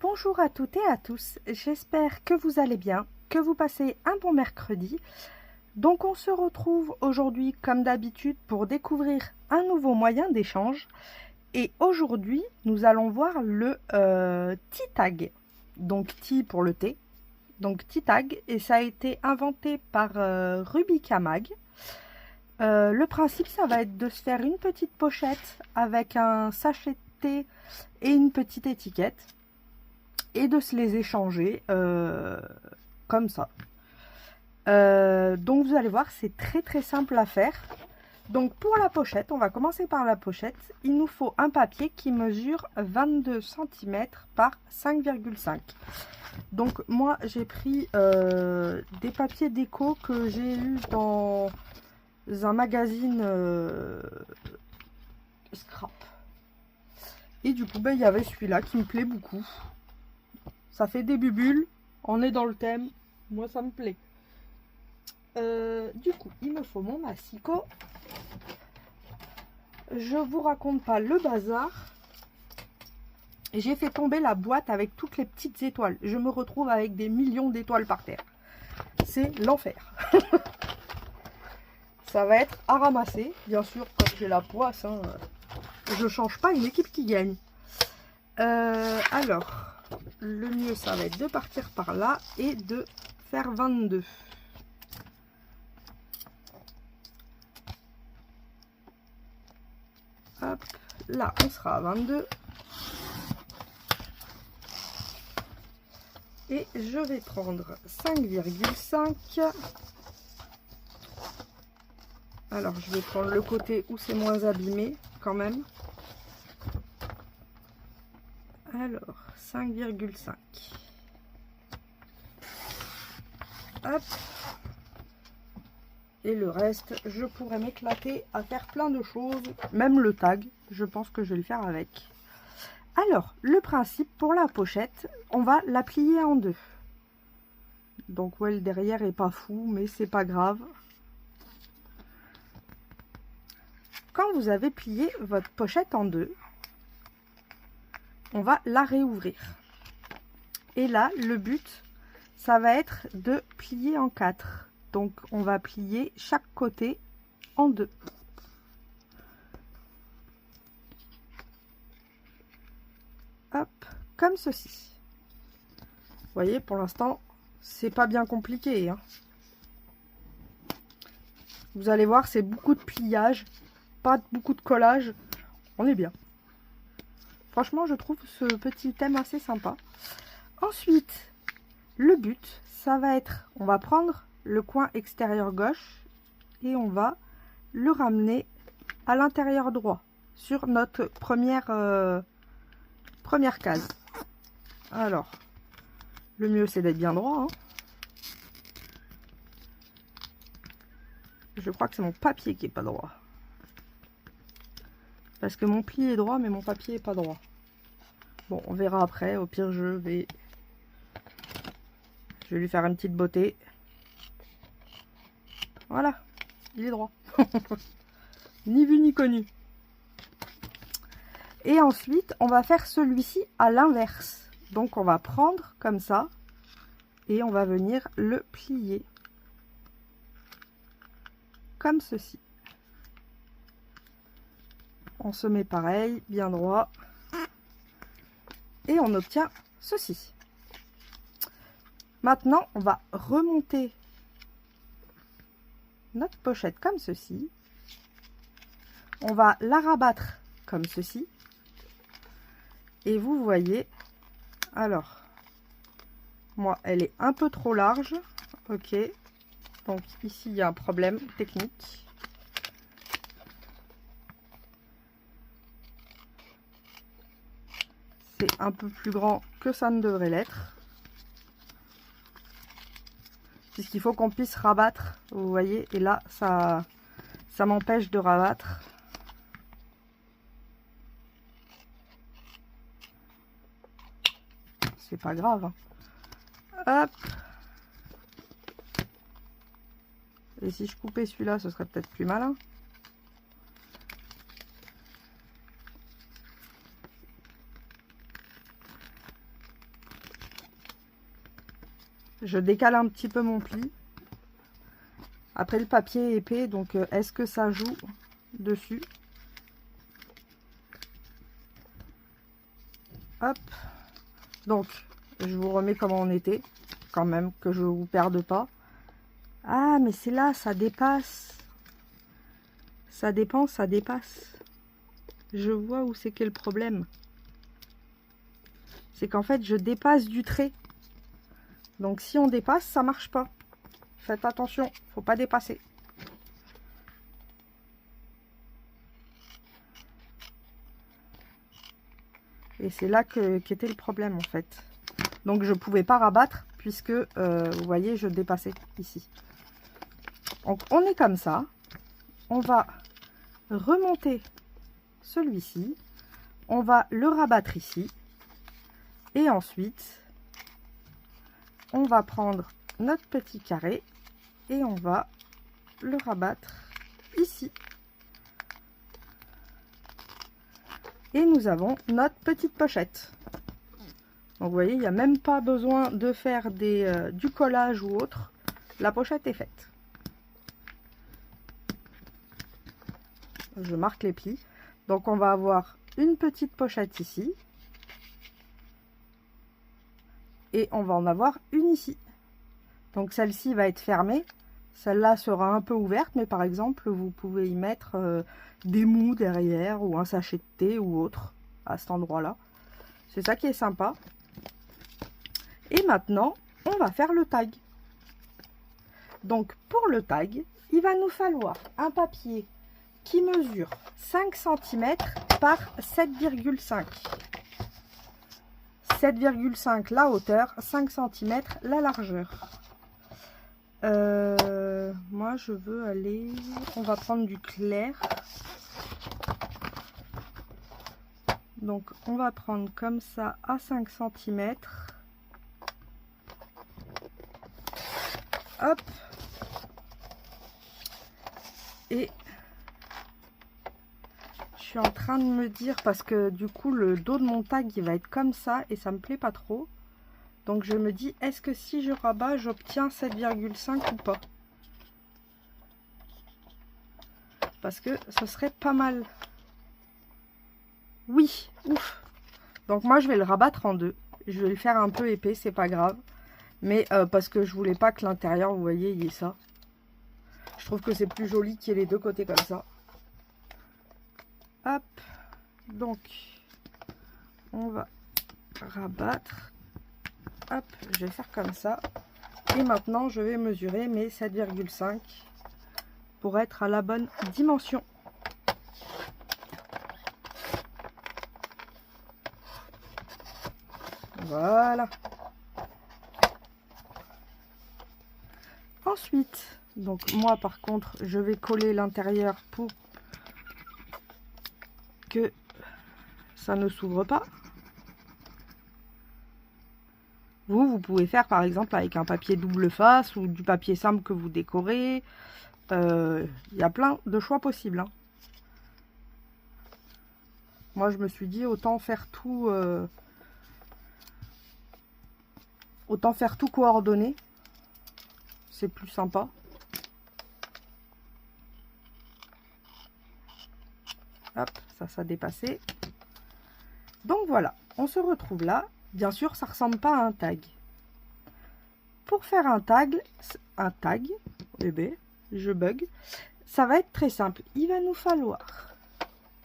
Bonjour à toutes et à tous, j'espère que vous allez bien, que vous passez un bon mercredi. Donc on se retrouve aujourd'hui comme d'habitude pour découvrir un nouveau moyen d'échange. Et aujourd'hui nous allons voir le tea tag, donc tea pour le thé, donc tea tag, et ça a été inventé par Rubika Mag. Le principe ça va être de se faire une petite pochette avec un sachet de thé et une petite étiquette, et de se les échanger comme ça. Donc vous allez voir, c'est très simple à faire. Donc pour la pochette, on va commencer par la pochette. Il nous faut un papier qui mesure 22 cm par 5,5. Donc moi j'ai pris des papiers déco que j'ai eu dans un magazine Scrap. Et du coup il y avait celui-là qui me plaît beaucoup. Ça fait des bulles, on est dans le thème, moi ça me plaît. Du coup, il me faut mon massicot. Je vous raconte pas le bazar. J'ai fait tomber la boîte avec toutes les petites étoiles. Je me retrouve avec des millions d'étoiles par terre. C'est l'enfer. Ça va être à ramasser. Bien sûr, quand j'ai la poisse, hein, je change pas une équipe qui gagne. Alors... le mieux ça va être de partir par là et de faire 22. Hop, là on sera à 22. Et je vais prendre 5,5. Alors je vais prendre le côté où c'est moins abîmé quand même. Alors 5,5. Hop. Et le reste, je pourrais m'éclater à faire plein de choses. Même le tag, je pense que je vais le faire avec. Alors, le principe pour la pochette, on va la plier en deux. Donc ouais, le derrière est pas fou, mais c'est pas grave. Quand vous avez plié votre pochette en deux, on va la réouvrir. Et là, le but, ça va être de plier en quatre. Donc, on va plier chaque côté en deux. Hop, comme ceci. Vous voyez, pour l'instant, c'est pas bien compliqué, hein. Vous allez voir, c'est beaucoup de pliage, pas beaucoup de collage. On est bien. Franchement, je trouve ce petit thème assez sympa. Ensuite, le but, ça va être, on va prendre le coin extérieur gauche et on va le ramener à l'intérieur droit sur notre première case. Alors, le mieux c'est d'être bien droit, hein. Je crois que c'est mon papier qui est pas droit. Parce que mon pli est droit, mais mon papier est pas droit. Bon, on verra après. Au pire, je vais lui faire une petite beauté. Voilà, il est droit. Ni vu ni connu. Et ensuite, on va faire celui-ci à l'inverse. Donc, on va prendre comme ça et on va venir le plier. Comme ceci. On se met pareil, bien droit. Et on obtient ceci. Maintenant, on va remonter notre pochette comme ceci. On va la rabattre comme ceci. Et vous voyez, alors, moi, elle est un peu trop large. Ok. Donc ici, il y a un problème technique. C'est un peu plus grand que ça ne devrait l'être. Puisqu'il faut qu'on puisse rabattre, vous voyez, et là, ça m'empêche de rabattre. C'est pas grave, hein. Hop. Et si je coupais celui-là, ce serait peut-être plus malin. Je décale un petit peu mon pli. Après, le papier est épais, donc est-ce que ça joue dessus? Hop. Donc, je vous remets comment on était, quand même, que je ne vous perde pas. Ah, mais c'est là, ça dépasse. Ça dépend, ça dépasse. Je vois où c'est qu'est le problème. C'est qu'en fait, je dépasse du trait. Donc, si on dépasse, ça marche pas. Faites attention, faut pas dépasser. Et c'est là qu'était le problème, en fait. Donc, je pouvais pas rabattre, puisque, vous voyez, je dépassais ici. Donc, on est comme ça. On va remonter celui-ci. On va le rabattre ici. Et ensuite, on va prendre notre petit carré et on va le rabattre ici. Et nous avons notre petite pochette. Donc vous voyez, il n'y a même pas besoin de faire du collage ou autre. La pochette est faite. Je marque les plis. Donc on va avoir une petite pochette ici. Et on va en avoir une ici. Donc celle-ci va être fermée. Celle-là sera un peu ouverte, mais par exemple, vous pouvez y mettre des mous derrière ou un sachet de thé ou autre à cet endroit-là. C'est ça qui est sympa. Et maintenant, on va faire le tag. Donc pour le tag, il va nous falloir un papier qui mesure 5 cm par 7,5. 7,5 la hauteur, 5 cm la largeur. Moi je veux aller, on va prendre du clair. Donc on va prendre comme ça à 5 cm. Hop. Et je suis en train de me dire, parce que du coup le dos de mon tag il va être comme ça et ça me plaît pas trop. Donc je me dis, est-ce que si je rabats, j'obtiens 7,5 ou pas? Parce que ce serait pas mal. Oui, ouf. Donc moi je vais le rabattre en deux. Je vais le faire un peu épais, c'est pas grave. Mais parce que je voulais pas que l'intérieur, vous voyez, il y ait ça. Je trouve que c'est plus joli qu'il y ait les deux côtés comme ça. Hop. Donc, on va rabattre. Hop, je vais faire comme ça. Et maintenant, je vais mesurer mes 7,5 pour être à la bonne dimension. Voilà. Ensuite, donc moi par contre, je vais coller l'intérieur pour que ça ne s'ouvre pas. Vous pouvez faire par exemple avec un papier double face ou du papier simple que vous décorez. Il y a plein de choix possibles, hein. Moi je me suis dit autant faire tout coordonné. C'est plus sympa. Hop, ça a dépassé. Donc voilà, on se retrouve là. Bien sûr, ça ressemble pas à un tag. Pour faire un tag, eh ben, je bug. Ça va être très simple. Il va nous falloir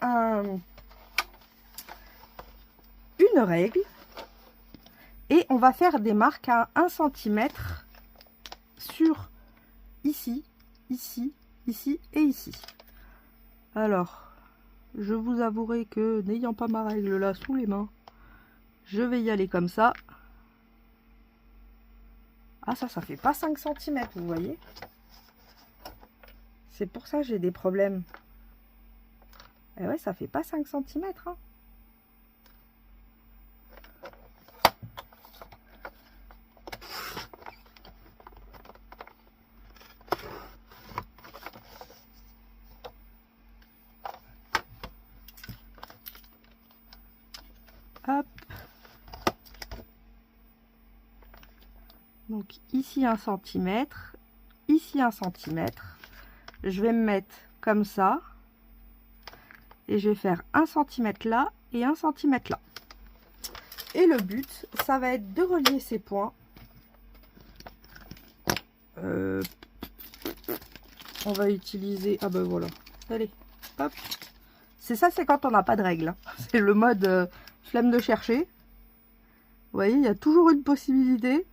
une règle. Et on va faire des marques à 1 cm sur ici, ici, ici et ici. Alors, je vous avouerai que n'ayant pas ma règle là sous les mains, je vais y aller comme ça. Ah ça fait pas 5 cm, vous voyez. C'est pour ça que j'ai des problèmes. Et ouais, ça fait pas 5 cm, hein. Hop. Donc ici 1 centimètre, ici 1 centimètre. Je vais me mettre comme ça. Et je vais faire 1 centimètre là et 1 centimètre là. Et le but, ça va être de relier ces points. On va utiliser... Ah ben voilà. Allez, hop. C'est ça, c'est quand on n'a pas de règles. Hein. C'est le mode flemme de chercher. Vous voyez, il y a toujours une possibilité.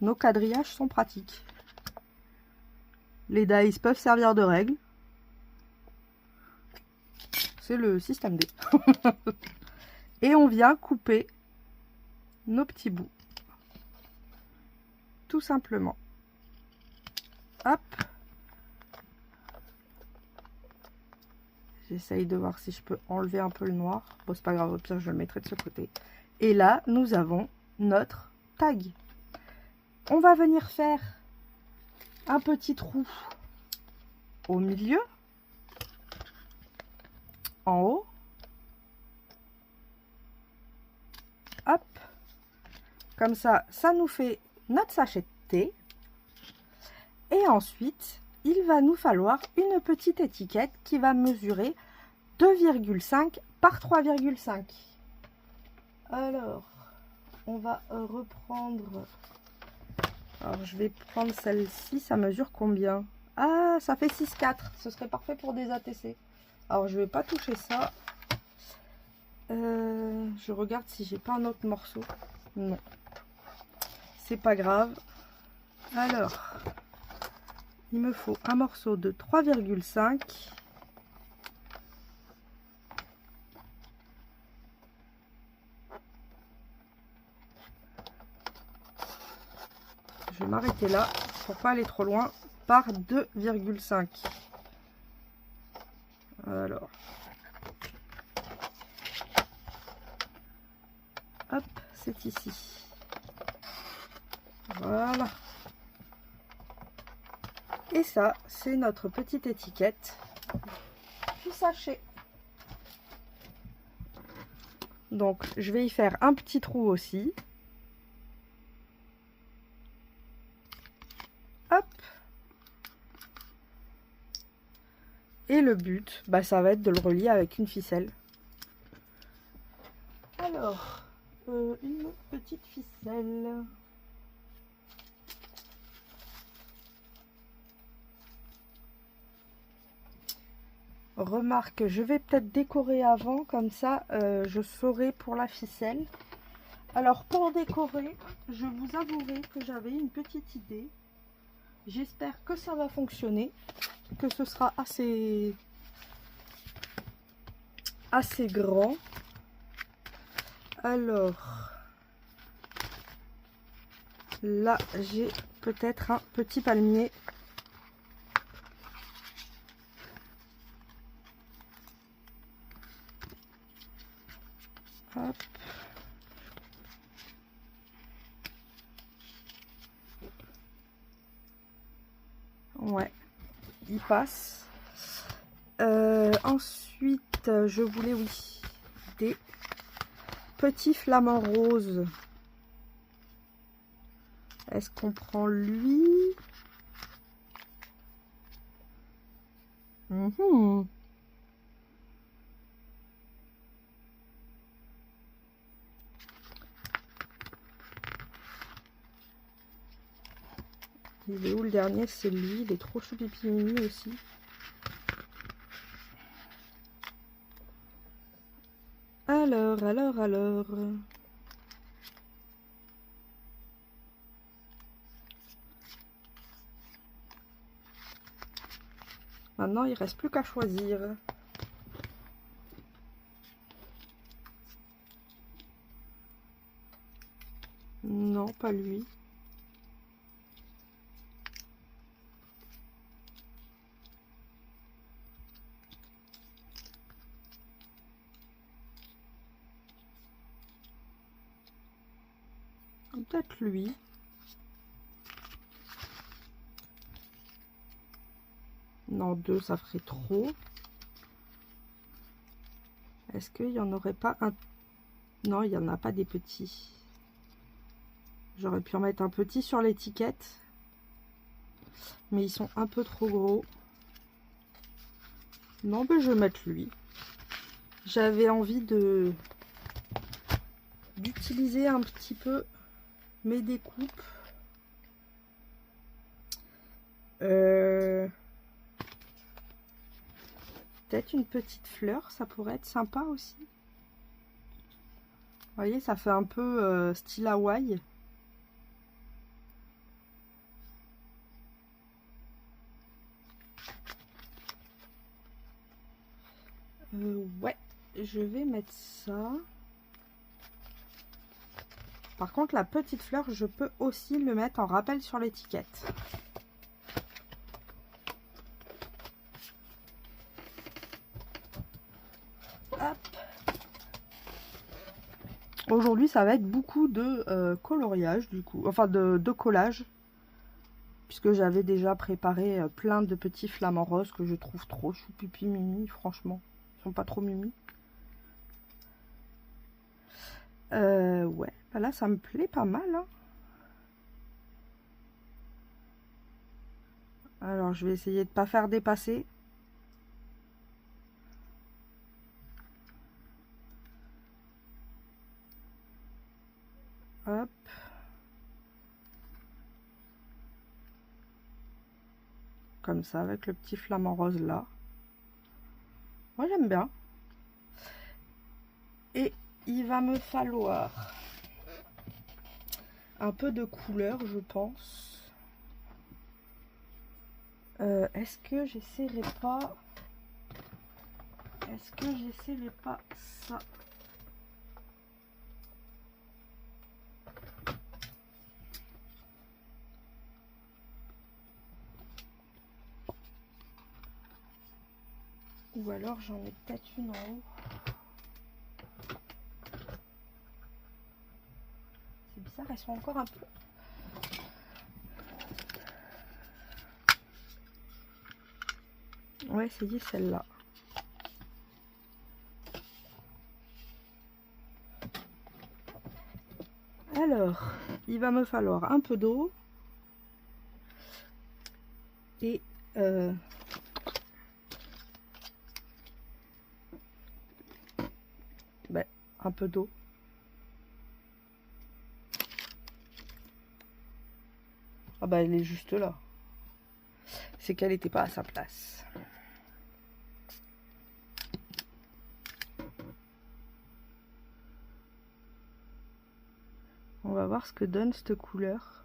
Nos quadrillages sont pratiques. Les dies peuvent servir de règles. C'est le système D. Et on vient couper nos petits bouts. Tout simplement. Hop. J'essaye de voir si je peux enlever un peu le noir. Bon, c'est pas grave, au pire, je le mettrai de ce côté. Et là, nous avons notre tag. On va venir faire un petit trou au milieu, en haut. Hop. Comme ça, ça nous fait notre sachet de thé. Et ensuite, il va nous falloir une petite étiquette qui va mesurer 2,5 par 3,5. Alors, on va reprendre... Alors, je vais prendre celle-ci. Ça mesure combien? Ah, ça fait 6,4. Ce serait parfait pour des ATC. Alors, je vais pas toucher ça. Je regarde si j'ai pas un autre morceau. Non. C'est pas grave. Alors, il me faut un morceau de 3,5. Je vais m'arrêter là pour pas aller trop loin. Par 2,5. Alors. Hop, c'est ici. Voilà. Et ça, c'est notre petite étiquette du sachet. Donc, je vais y faire un petit trou aussi. Hop. Et le but, bah, ça va être de le relier avec une ficelle. Alors, une petite ficelle. Remarque, je vais peut-être décorer avant, comme ça je saurai pour la ficelle. Alors pour décorer, je vous avouerai que j'avais une petite idée. J'espère que ça va fonctionner, que ce sera assez grand. Alors là, j'ai peut-être un petit palmier. Hop. Ouais, il passe. Ensuite, je voulais, oui, des petits flamants roses. Est-ce qu'on prend lui? Il est où le dernier? C'est lui, il est trop choupipi mimi aussi. Alors. Maintenant, il reste plus qu'à choisir. Non, pas lui. Peut-être lui. Non, deux, ça ferait trop. Est-ce qu'il n'y en aurait pas un... Non, il n'y en a pas des petits. J'aurais pu en mettre un petit sur l'étiquette, mais ils sont un peu trop gros. Non, ben je vais mettre lui. J'avais envie d'utiliser un petit peu mes découpes. Peut-être une petite fleur, ça pourrait être sympa aussi. Vous voyez, ça fait un peu style Hawaï. Ouais, je vais mettre ça. Par contre, la petite fleur, je peux aussi le mettre en rappel sur l'étiquette. Aujourd'hui, ça va être beaucoup de coloriage, du coup. Enfin, de collage. Puisque j'avais déjà préparé plein de petits flamants roses que je trouve trop choupipi mimi, franchement. Ils sont pas trop mimi. Ouais, bah là, ça me plaît pas mal, hein. Alors, je vais essayer de pas faire dépasser. Hop. Comme ça, avec le petit flamant rose là. Moi, j'aime bien. Et il va me falloir un peu de couleur, je pense. Est-ce que j'essaierai pas... Est-ce que j'essaierai pas ça? Ou alors j'en ai peut-être une en haut. C'est bizarre, elles sont encore un peu... On va essayer celle-là. Alors, il va me falloir un peu d'eau. Et... ben, un peu d'eau. Ah bah elle est juste là. C'est qu'elle n'était pas à sa place. On va voir ce que donne cette couleur.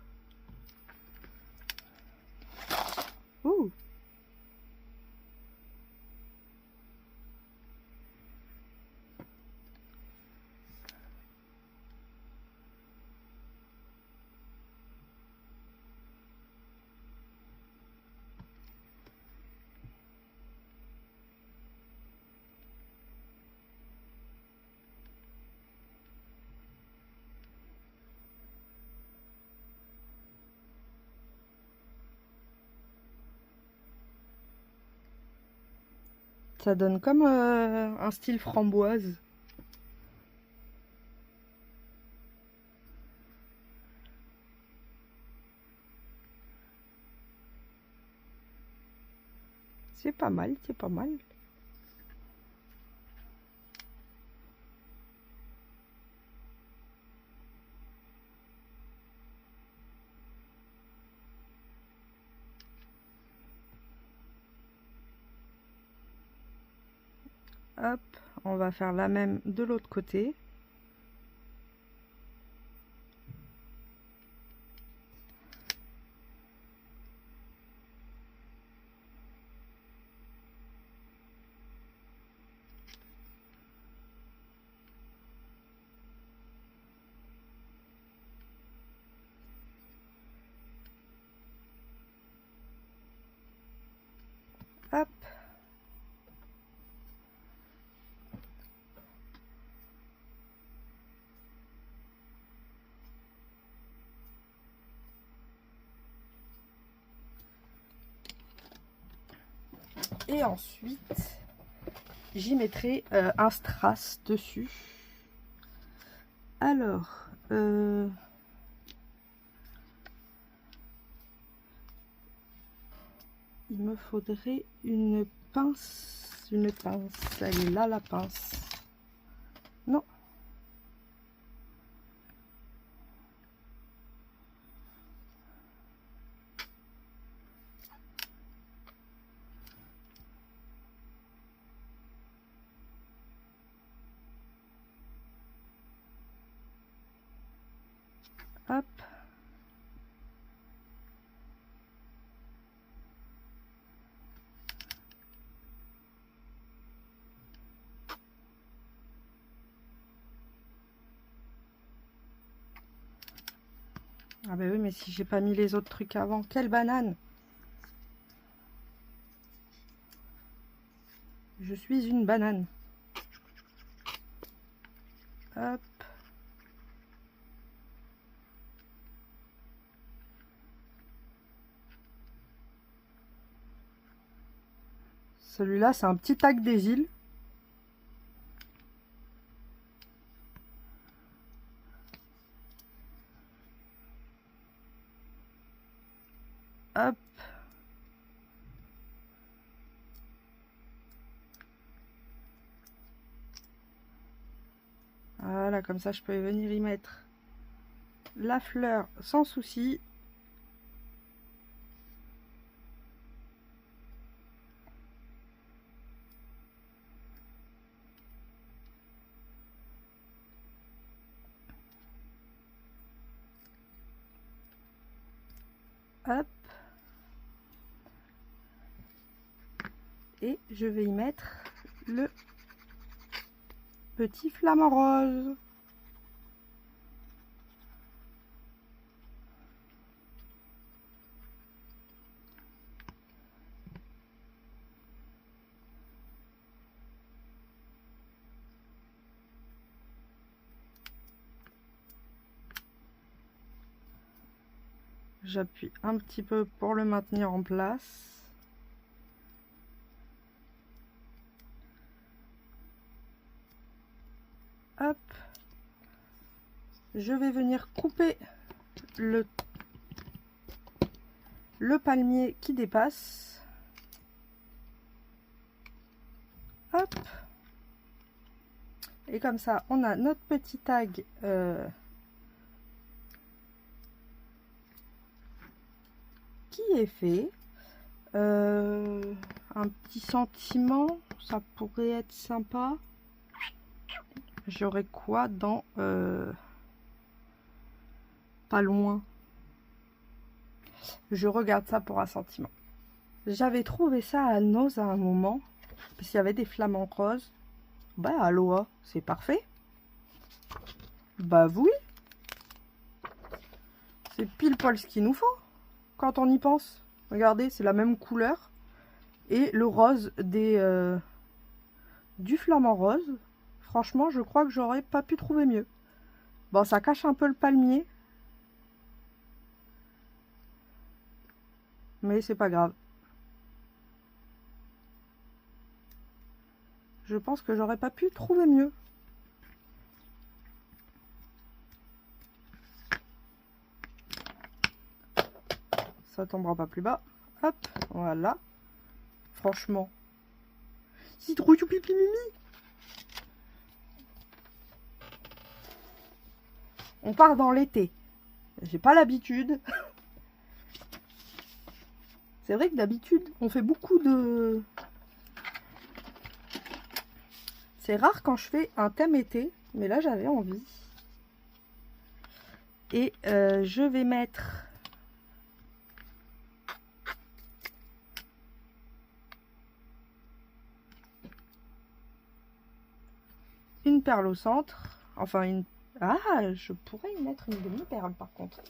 Ouh! Ça donne comme un style framboise. C'est pas mal, c'est pas mal. Hop, on va faire la même de l'autre côté. Hop. Et ensuite, j'y mettrai un strass dessus. Alors, il me faudrait une pince. Une pince. Elle est là, la pince. Non. Hop. Ah bah oui, mais si j'ai pas mis les autres trucs avant. Quelle banane! Je suis une banane. Hop. Celui-là, c'est un petit tac des îles. Hop. Voilà, comme ça, je peux venir y mettre la fleur sans souci. Hop. Et je vais y mettre le petit flamant rose. J'appuie un petit peu pour le maintenir en place. Hop. Je vais venir couper le palmier qui dépasse. Hop. Et comme ça, on a notre petit tag qui est fait. Un petit sentiment, ça pourrait être sympa. J'aurais quoi dans pas loin. Je regarde ça pour un sentiment. J'avais trouvé ça à Nose à un moment, parce qu'il y avait des flamants roses. Bah aloha, c'est parfait. Bah oui. C'est pile poil ce qu'il nous faut, quand on y pense. Regardez, c'est la même couleur. Et le rose du flamant rose. Franchement, je crois que j'aurais pas pu trouver mieux. Bon, ça cache un peu le palmier. Mais c'est pas grave. Je pense que j'aurais pas pu trouver mieux. Ça tombera pas plus bas. Hop, voilà. Franchement. Citrouille pipi mimi. On part dans l'été. J'ai pas l'habitude. C'est vrai que d'habitude, on fait beaucoup de... C'est rare quand je fais un thème été, mais là j'avais envie. Et je vais mettre une perle au centre. Enfin une... Ah, je pourrais y mettre une demi-perle par contre.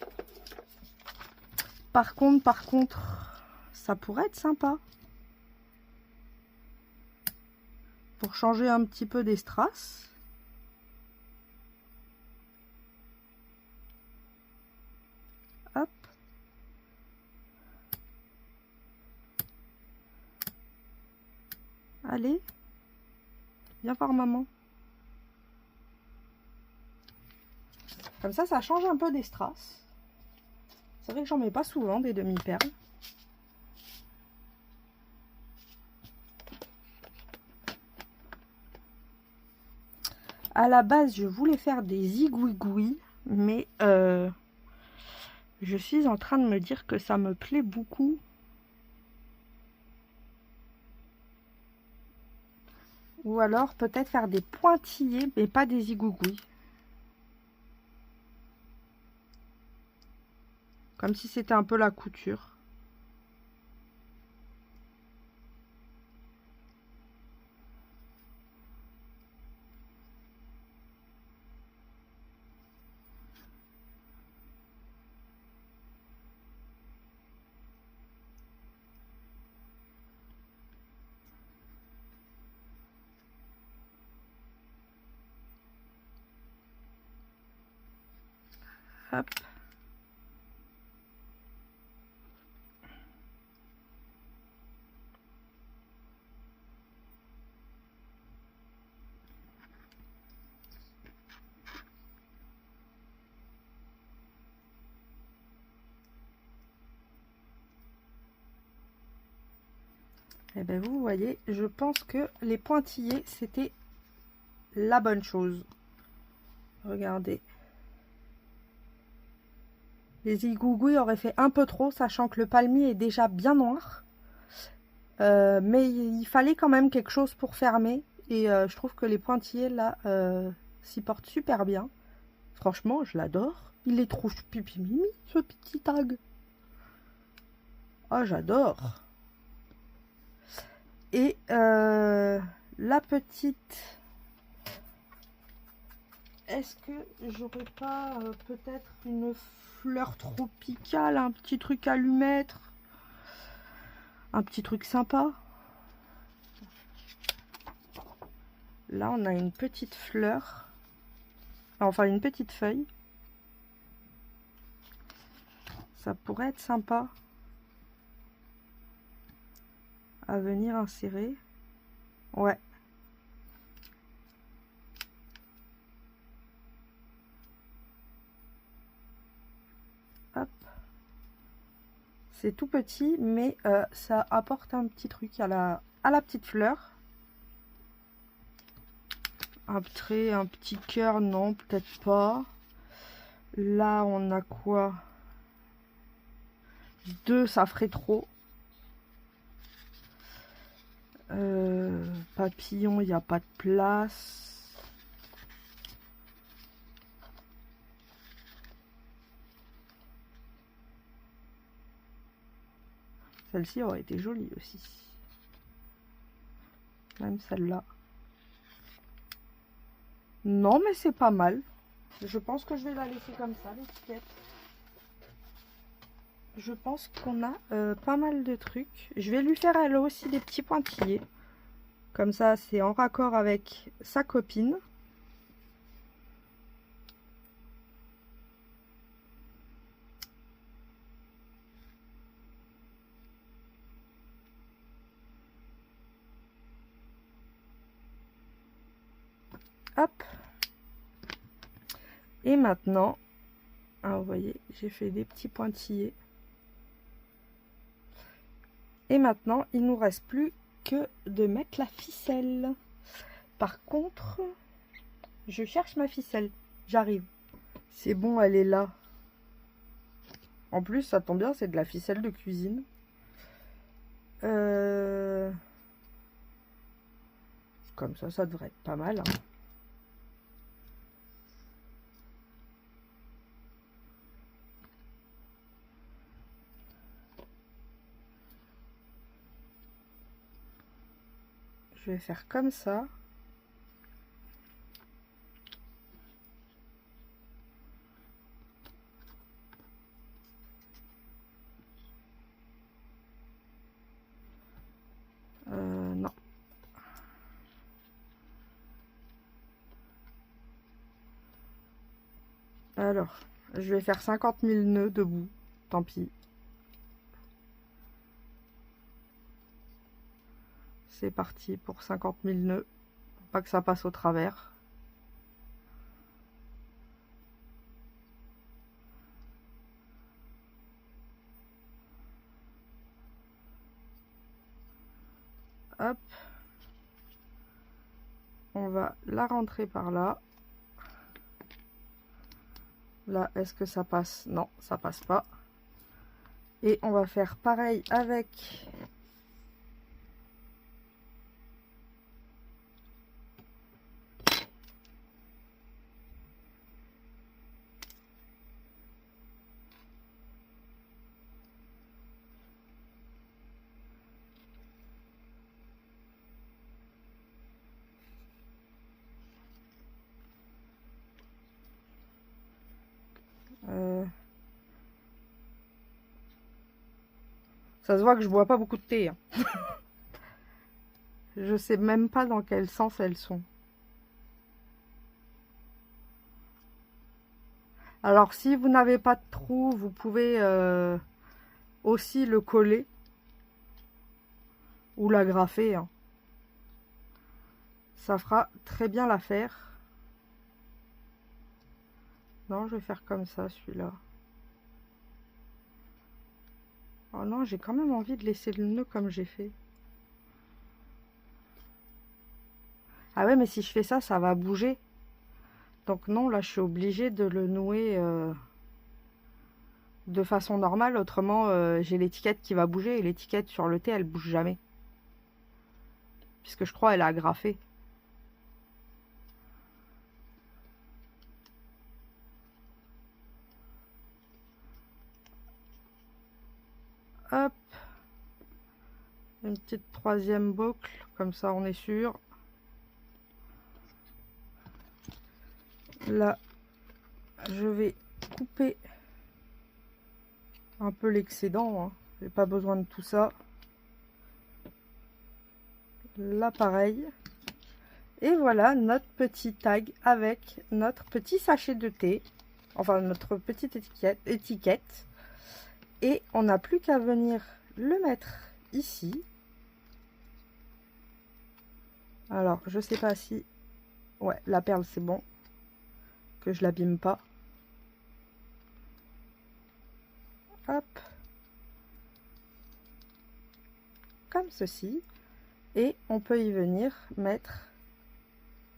Par contre, ça pourrait être sympa. Pour changer un petit peu des strass. Hop. Allez. Viens par maman. Comme ça change un peu des strass. C'est vrai que j'en mets pas souvent des demi-perles. à la base, je voulais faire des zigouigouis, mais je suis en train de me dire que ça me plaît beaucoup. Ou alors peut-être faire des pointillés, mais pas des zigouigouis. Comme si c'était un peu la couture. Hop. Et bien vous voyez, je pense que les pointillés, c'était la bonne chose. Regardez. Les zigouigouis auraient fait un peu trop, sachant que le palmier est déjà bien noir. Mais il fallait quand même quelque chose pour fermer. Et je trouve que les pointillés, là, s'y portent super bien. Franchement, je l'adore. Il est trop pipi mimi, ce petit tag. Ah, j'adore. Et la petite... Est-ce que j'aurais pas peut-être une fleur tropicale, un petit truc à lui mettre? Un petit truc sympa. Là, on a une petite fleur. Enfin, une petite feuille. Ça pourrait être sympa à venir insérer. Ouais. Hop. C'est tout petit, mais ça apporte un petit truc à la petite fleur. Un trait, un petit cœur, non, peut-être pas. Là, on a quoi? 2, ça ferait trop. Papillon, il n'y a pas de place. Celle-ci aurait été jolie aussi. Même celle-là. Non, mais c'est pas mal. Je pense que je vais la laisser comme ça, l'étiquette. Je pense qu'on a pas mal de trucs. Je vais lui faire elle aussi des petits pointillés. Comme ça, c'est en raccord avec sa copine. Hop. Et maintenant, ah, vous voyez, j'ai fait des petits pointillés. Et maintenant, il nous reste plus que de mettre la ficelle. Par contre, je cherche ma ficelle. J'arrive. C'est bon, elle est là. En plus, ça tombe bien, c'est de la ficelle de cuisine. Comme ça devrait être pas mal. Hein. Je vais faire comme ça. Non. Alors, je vais faire 50 000 nœuds debout. Tant pis. C'est parti pour 50 000 nœuds. Faut pas que ça passe au travers. Hop. On va la rentrer par là. Là, est-ce que ça passe? Non, ça passe pas. Et on va faire pareil avec ça se voit que je bois pas beaucoup de thé, hein. Je sais même pas dans quel sens elles sont. Alors si vous n'avez pas de trou, vous pouvez aussi le coller ou l'agrafer, hein. Ça fera très bien l'affaire. Non, je vais faire comme ça, celui-là. Oh non, j'ai quand même envie de laisser le nœud comme j'ai fait. Ah ouais, mais si je fais ça, ça va bouger. Donc non, là, je suis obligée de le nouer de façon normale. Autrement, j'ai l'étiquette qui va bouger. Et l'étiquette sur le thé, elle bouge jamais. Puisque je crois elle a agrafé. Hop. Une petite troisième boucle. Comme ça, on est sûr. Là, je vais couper un peu l'excédent, hein. J'ai pas besoin de tout ça. Là, pareil. Et voilà notre petit tag avec notre petit sachet de thé. Enfin, notre petite étiquette. Et on n'a plus qu'à venir le mettre ici. Alors, je sais pas si... Ouais, la perle, c'est bon. Que je l'abîme pas. Hop. Comme ceci. Et on peut y venir mettre...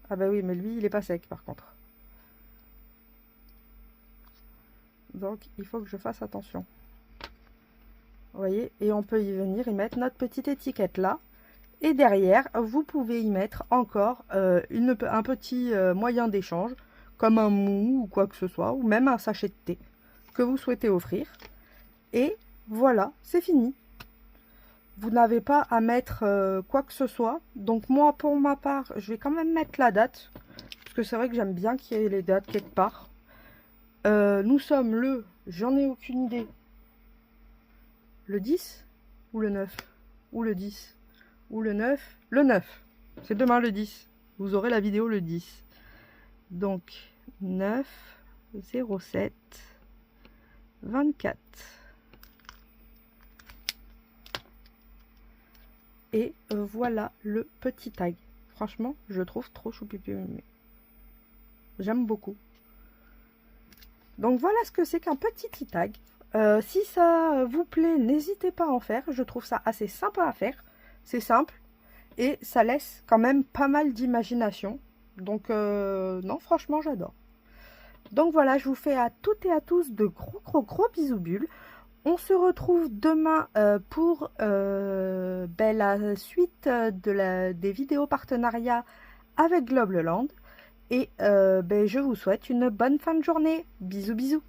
Ah bah oui, mais lui, il est pas sec, par contre. Donc, il faut que je fasse attention. Vous voyez, et on peut y venir y mettre notre petite étiquette là. Et derrière, vous pouvez y mettre encore un petit moyen d'échange, comme un mou ou quoi que ce soit, ou même un sachet de thé que vous souhaitez offrir. Et voilà, c'est fini. Vous n'avez pas à mettre quoi que ce soit. Donc moi, pour ma part, je vais quand même mettre la date. Parce que c'est vrai que j'aime bien qu'il y ait les dates quelque part. Nous sommes le... J'en ai aucune idée. Le 10 ou le 9 ou le 10 ou le 9. Le 9. C'est demain le 10. Vous aurez la vidéo le 10. Donc 9 07 24. Et voilà le petit tag. Franchement, je trouve trop choupipi. J'aime beaucoup. Donc voilà ce que c'est qu'un petit tag. Si ça vous plaît, n'hésitez pas à en faire. Je trouve ça assez sympa à faire. C'est simple. Et ça laisse quand même pas mal d'imagination. Donc non, franchement, j'adore. Donc voilà, je vous fais à toutes et à tous de gros bisous bulles. On se retrouve demain pour la suite des vidéos partenariats avec Globleland. Et je vous souhaite une bonne fin de journée. Bisous bisous.